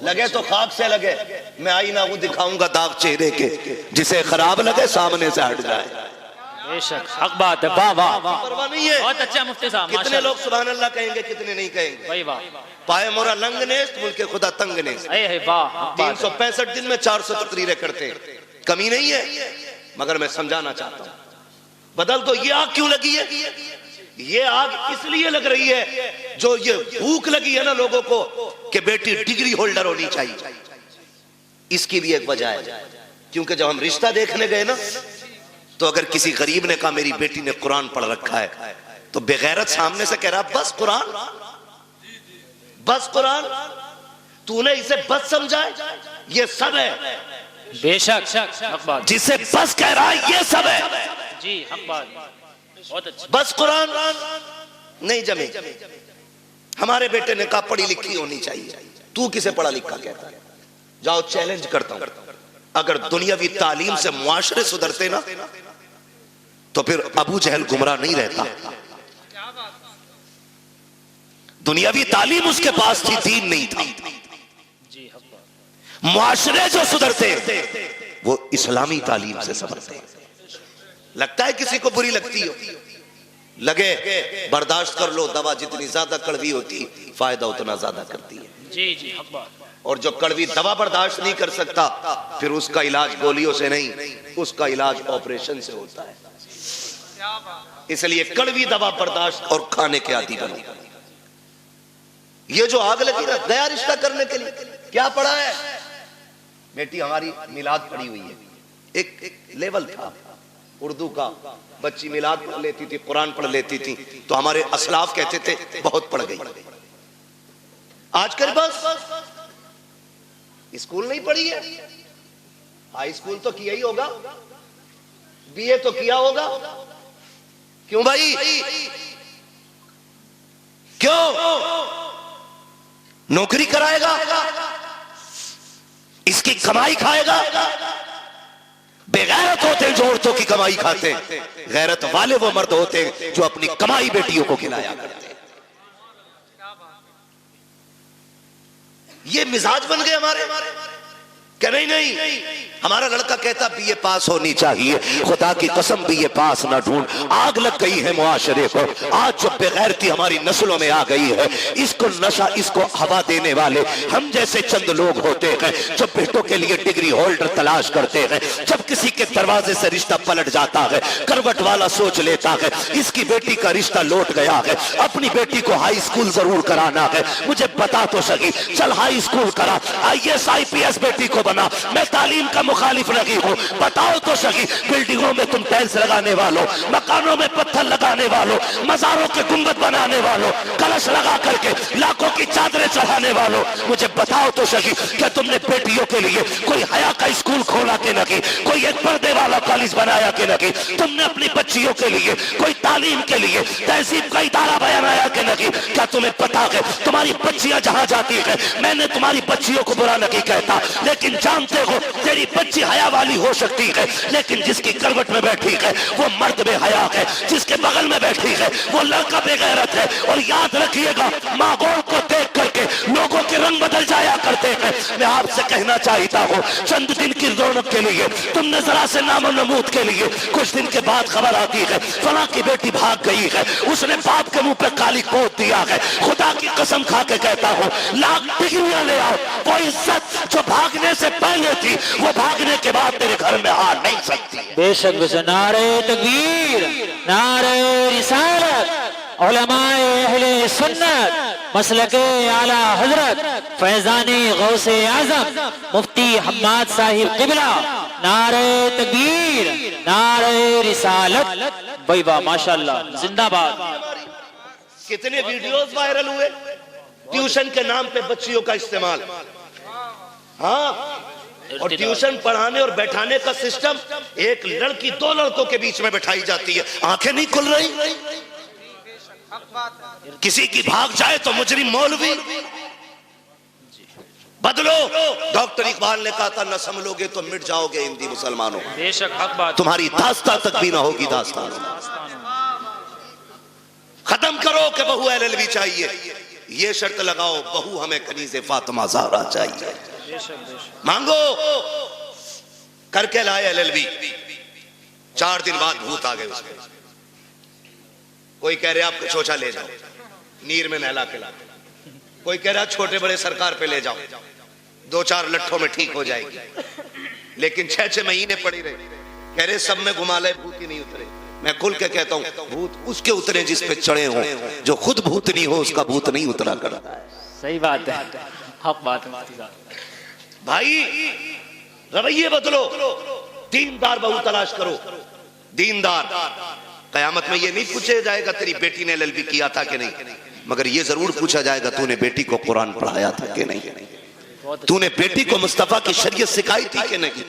लगे तो खाक से लगे, मैं आईना हूं दिखाऊंगा दाग चेहरे के, जिसे खराब लगे सामने से हट जाए। बेशक हक बात है। वाह वाह वाह, परवाह नहीं है। बहुत अच्छा मुफ्ती साहब। कितने लोग सुभान अल्लाह कहेंगे, कितने नहीं कहेंगे। भाई वाह, पाए मोरा लंग नेस्त मुल्के खुदा तंग नेस्त। वाह, 365 दिन में 400 तकरीरें करते हैं, कमी नहीं है। मगर मैं समझाना चाहता हूं, बदल दो। ये आग क्यों लगी है? ये आग इसलिए लग रही है, जो ये भूख लगी है ना लोगों को कि बेटी डिग्री होल्डर होनी चाहिए, इसकी भी एक वजह है। क्योंकि जब हम रिश्ता देखने गए ना, तो अगर किसी गरीब ने कहा मेरी बेटी ने कुरान पढ़ रखा है, तो बेगैरत सामने से कह रहा बस कुरान, बस कुरान, तूने इसे बस समझा है, ये सब है। बेशक हक बात, जिसे बस कह रहा है ये सब है जी, हक बात, बहुत अच्छा। बस कुरान नहीं जमे। हमारे बेटे ने कहा पढ़ी लिखी होनी चाहिए, तू किसे पढ़ा लिखा कहता है? जाओ चैलेंज करता हूं, अगर दुनियावी तालीम से मुआशरे सुधरते ना, तो फिर अबू जहल गुमराह नहीं रहता। दुनियावी तालीम उसके पास थी, दीन नहीं था। मुआशरे जो सुधरते वो इस्लामी तालीम से सुधरते। लगता है किसी को बुरी लगती हो, लगे बर्दाश्त कर लो, दवा जितनी ज्यादा कड़वी होती फायदा उतना ज्यादा करती है। जी जी हक बात। और जो कड़वी दवा बर्दाश्त नहीं कर सकता, फिर उसका इलाज गोलियों से नहीं, उसका इलाज ऑपरेशन से होता है। इसलिए कड़वी दवा बर्दाश्त और खाने के आदी बनो। ये जो आग लगी ना नया रिश्ता करने के लिए, क्या पढ़ा है? बेटी हमारी मिलाद पढ़ी हुई है। एक लेवल था उर्दू का, बच्ची मिलाद पढ़ लेती थी, कुरान पढ़ लेती थी, तो हमारे असलाफ कहते थे बहुत पढ़ गई। आजकल बस स्कूल नहीं पढ़ी है, हाई स्कूल तो किया ही होगा, बीए तो किया होगा। क्यों भाई, क्यों? नौकरी कराएगा, इसकी कमाई खाएगा। बेगैरत होते हैं जो औरतों की कमाई खाते हैं, गैरत वाले वो मर्द होते हैं जो अपनी कमाई बेटियों को खिलाया करते हैं। ये मिजाज बन गए हमारे क्या? नहीं नहीं, हमारा लड़का कहता बीए पास होनी चाहिए, खुदा की कसम बीए पास ना ढूंढ। आग लग गई है मुआशरे को। आज जो बेगैरती हमारी नस्लों में आ गई है, इसको नशा, इसको हवा देने वाले हम जैसे चंद लोग होते हैं जो बेटों के लिए डिग्री होल्डर तलाश करते हैं। जब किसी के दरवाजे से रिश्ता पलट जाता है, करवट वाला सोच लेता है इसकी बेटी का रिश्ता लौट गया है, अपनी बेटी को हाई स्कूल जरूर कराना है। मुझे बता तो सही, चल हाई स्कूल करा, IAS IPS बेटी को बना। मैं तालीम का मुखालिफ नहीं हूँ, बताओ तो सही। बिल्डिंगों में तुम टाइल्स लगाने वालों, मकानों में पत्थर लगाने वालों, मज़ारों के गुंबद बनाने वालों, कलश लगा करके लाखों की चादरें चढ़ाने वालों, मुझे बताओ तो सही, क्या तुमने बेटियों के लिए कोई हया का स्कूल खोला के नहीं, कोई एक पर्दे वाला कॉलेज बनाया के नहीं? तुमने अपनी बच्चियों के लिए कोई तालीम के लिए तहजीब का इदारा बनाया के नहीं? क्या तुम्हें पता है तुम्हारी बच्चियां जहां जाती है, मैंने तुम्हारी बच्चियों को बुरा नहीं कहता, लेकिन जानते हो तेरी बच्ची हया वाली हो सकती है, लेकिन जिसकी करवट में बैठी है वो मर्द बेहया है, जिसके बगल में बैठी है वो लड़का बेगैरत है। और याद रखिएगा, माहौल को देख करके लोगों के रंग बदल जाया करते हैं। मैं आपसे कहना चाहता हूँ, चंद दिन की रौनक के लिए, तुमने जरा से नामो नमूद के लिए, कुछ दिन के बाद खबर आती है फला की बेटी भाग गई है, उसने बाप के मुंह पे काली पोत दिया है। खुदा की कसम खा के कहता हूँ, लाख डिग्रियां ले आओ, कोई इज्जत जो भागने से पहले थी वो भागने के बाद तेरे घर में आ नहीं सकती। बेशक बेशक। नारे तकबीर, नारे रिसालत, उलमाए अहले सुन्नत, मसलके आला हजरत फैजानी गौसे आजम मुफ्ती हम्माद साहिब किबला, नारे तकबीर, नारे रिसालत। भाई वाह, माशाल्लाह, जिंदाबाद। कितने वीडियोस वायरल हुए ट्यूशन के नाम पे बच्चियों का इस्तेमाल। हाँ, और ट्यूशन पढ़ाने और बैठाने का सिस्टम, एक लड़की दो लड़कों के बीच में बैठाई जाती है, आंखें नहीं खुल रही। किसी की भाग जाए तो मुजरिम मौलवी। बदलो, डॉक्टर इकबाल ने कहा था न संभलोगे तो मिट जाओगे हिंदी मुसलमानों। बेशक हक बात। तुम्हारी दास्तां तक भी ना होगी दास्तान। खत्म करो कि बहू LLB चाहिए, ये शर्त लगाओ, बहू हमें कनीज़े फातिमा ज़हरा चाहिए। मांगो, करके लाए LLB। 4 दिन बाद भूत आ गए उसमें। कोई कह रहे आपको चोचा ले जाओ, नीर में नहला के ला। कोई कह रहा छोटे बड़े सरकार पे ले जाओ, 2-4 लट्ठों में ठीक हो जाएगी। लेकिन 6-6 महीने पड़ी रही। कह रहे सब में घुमा ले, भूत ही नहीं उतरे। मैं खुल के कहता हूं, भूत उसके उतरे जिस पे चढ़े हो, जो खुद भूत नहीं हो उसका भूत नहीं उतरा कर। सही बात है, हक बात है भाई। रवैये बदलो, दीनदार बहू तलाश करो, दीनदार। कयामत में ये नहीं पूछा जाएगा तेरी बेटी ने LLB किया था कि नहीं, मगर ये जरूर पूछा जाएगा तूने बेटी को कुरान पढ़ाया था कि नहीं, तूने बेटी को मुस्तफा की शरीयत सिखाई थी कि नहीं,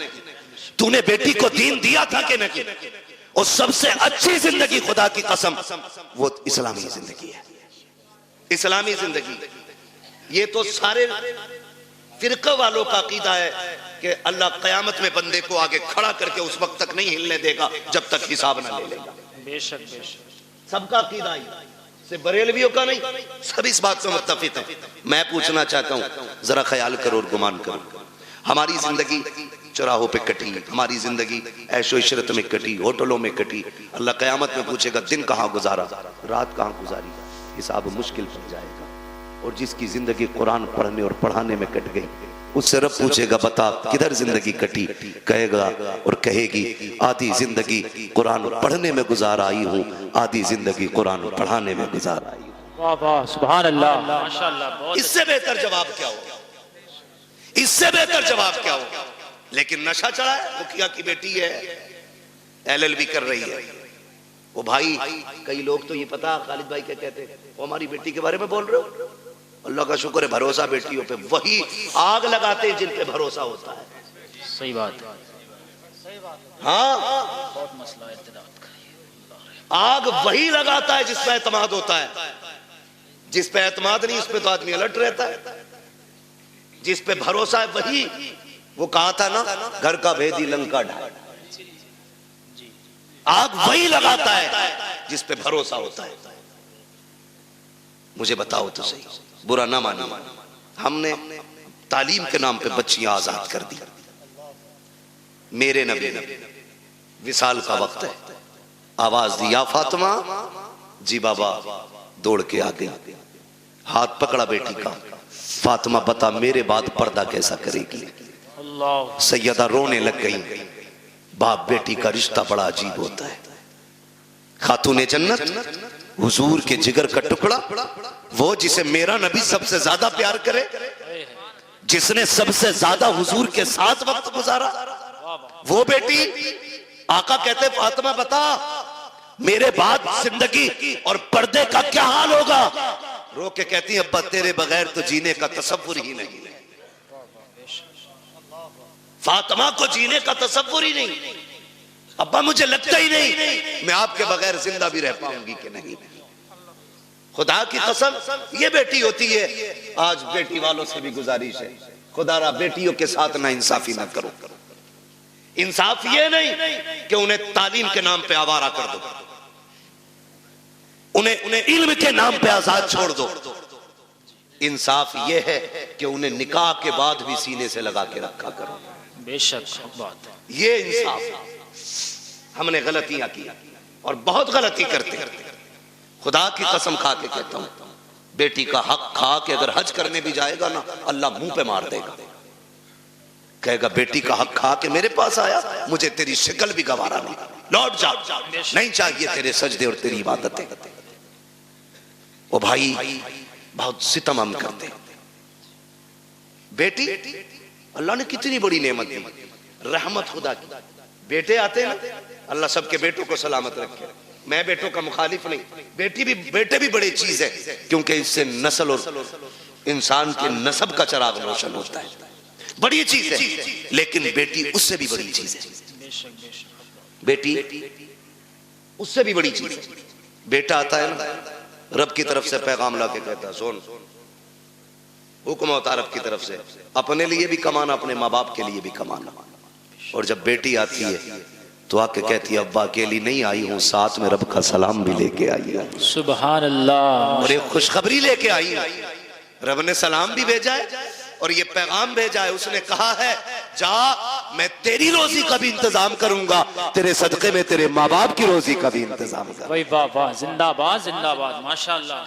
तूने बेटी को दीन दिया था कि नहीं। और सबसे अच्छी जिंदगी खुदा की कसम वो इस्लामी जिंदगी है, इस्लामी जिंदगी। ये तो सारे फिरका वालों का अकीदा है कि अल्लाह कयामत में बंदे को आगे खड़ा करके उस वक्त तक नहीं हिलने देगा जब तक हिसाब ना ले लेगा। बेशक बेशक सबका अकीदा है, सिर्फ बरेलवियों का नहीं, सब इस बात से मुत्तफिक है। मैं पूछना चाहता हूं, जरा ख्याल करो और गुमान करो। हमारी जिंदगी चौराहों पे कटी, हमारी जिंदगी ऐशो इशरत में कटी, होटलों में कटी। अल्लाह कयामत में पूछेगा दिन कहाँ गुजारा, रात कहाँ गुजारी, हिसाब मुश्किल पड़ जाएगा। और जिसकी जिंदगी कुरान पढ़ने और पढ़ाने में कट गई, उससे रब पूछेगा बता किधर जिंदगी कटी, कहेगा और कहेगी आधी जिंदगी कुरान पढ़ने में गुजार आई हूँ, आधी जिंदगी कुरान पढ़ाने में गुजार आई हूँ। वाह वाह सुभान अल्लाह माशाअल्लाह। इससे बेहतर जवाब क्या होगा, इससे बेहतर जवाब क्या होगा। लेकिन नशा चढ़ा है, मुखिया की बेटी है, LLB कर रही है। वो भाई, कई लोग तो ये पता खालिद भाई क्या कहते हैं, वो हमारी बेटी के बारे में बोल रहे हो। अल्लाह का शुक्र है भरोसा बेटियों पे, वही आग लगाते हैं जिन पे भरोसा होता है। सही बात है, हाँ, बहुत मसला है इत्तेदाद का। आग वही लगाता है जिस पे एतमाद होता है, जिस पे एतमाद नहीं उस पे तो आदमी अलर्ट रहता है। जिस पे भरोसा है वही, वो कहा था ना, घर का भेदी लंका ढाल। आग वही लगाता है जिस पे भरोसा होता है। मुझे बताओ तो सही, बुरा ना मानिए, हमने तालीम के नाम पे बच्चियां आजाद कर दी। मेरे नबी ने विसाल का वक्त है, आवाज दी या फातिमा, जी बाबा, दौड़ के आ गई, हाथ पकड़ा बेटी का। फातिमा बता मेरे बाद पर्दा कैसा करेगी। सैयदा रोने लग गई। बाप बेटी का रिश्ता बड़ा अजीब होता है। खातूने जन्नत, हुजूर के जिगर का टुकड़ा, वो जिसे मेरा नबी सबसे ज्यादा प्यार करे, जिसने सबसे ज्यादा हुजूर के साथ वक्त गुजारा, वो बेटी। आका कहते फातिमा बता मेरे बाद जिंदगी और पर्दे का क्या हाल होगा। रो के कहती है अब्बा तेरे बगैर तो जीने का तसव्वुर ही नहीं। फातिमा को जीने का तसव्वुर ही नहीं। अब्बा मुझे लगता ही नहीं मैं आपके बगैर जिंदा भी रह पाऊंगी कि नहीं। खुदा की कसम ये बेटी होती है। आज बेटी वालों से भी गुजारिश है, खुदारा बेटियों के साथ ना इंसाफी ना करो। इंसाफ ये नहीं कि उन्हें तालीम के नाम पे आवारा कर दो, उन्हें इल्म के नाम पे आजाद छोड़ दो। इंसाफ ये है कि उन्हें निकाह के बाद भी सीने से लगा के रखा करो। बेशक बात है, ये इंसाफ। हमने गलतियां की और बहुत गलती करते हैं। खुदा की कसम खा के कहता हूं, बेटी का हक खा के अगर हज करने भी जाएगा ना, अल्लाह मुंह पे मार देगा। कहेगा बेटी का हक खा के मेरे पास आया, मुझे तेरी शक्ल भी गवारा नहीं, लौट जा, नहीं चाहिए तेरे सजदे और तेरी इबादतें। ओ भाई बहुत सितम हम करते हैं। बेटी अल्लाह ने कितनी बड़ी नेमत दी, रहमत खुदा की। बेटे आते हैं ना, अल्लाह सबके बेटों को सलामत रखे। मैं बेटों का मुखालिफ नहीं, बेटे भी बड़ी चीज है, क्योंकि इससे नस्ल और इंसान के नसब का चराग रोशन होता है, बड़ी चीज है। लेकिन बेटी उससे भी बड़ी चीज है, बेटी उससे भी बड़ी चीज है। बेटा आता है ना, रब की तरफ से पैगाम ला के कहता है सुन, हुक्म होता रब की तरफ से, अपने लिए भी कमाना, अपने माँ बाप के लिए भी कमाना। और जब बेटी आती है तो आके कहती है अब्बा अकेली नहीं आई हूँ, साथ में रब का सलाम भी लेके आई है, सुभान अल्लाह, और एक खुशखबरी लेके आई है। रब ने सलाम भी भेजा है और ये पैगाम भेजा है। उसने कहा है जा, मैं तेरी रोजी का भी इंतजाम करूंगा, तेरे सदके में तेरे माँ बाप की रोजी का भी इंतजाम करूंगा। वाह वाह, जिंदाबाद जिंदाबाद, माशाअल्लाह।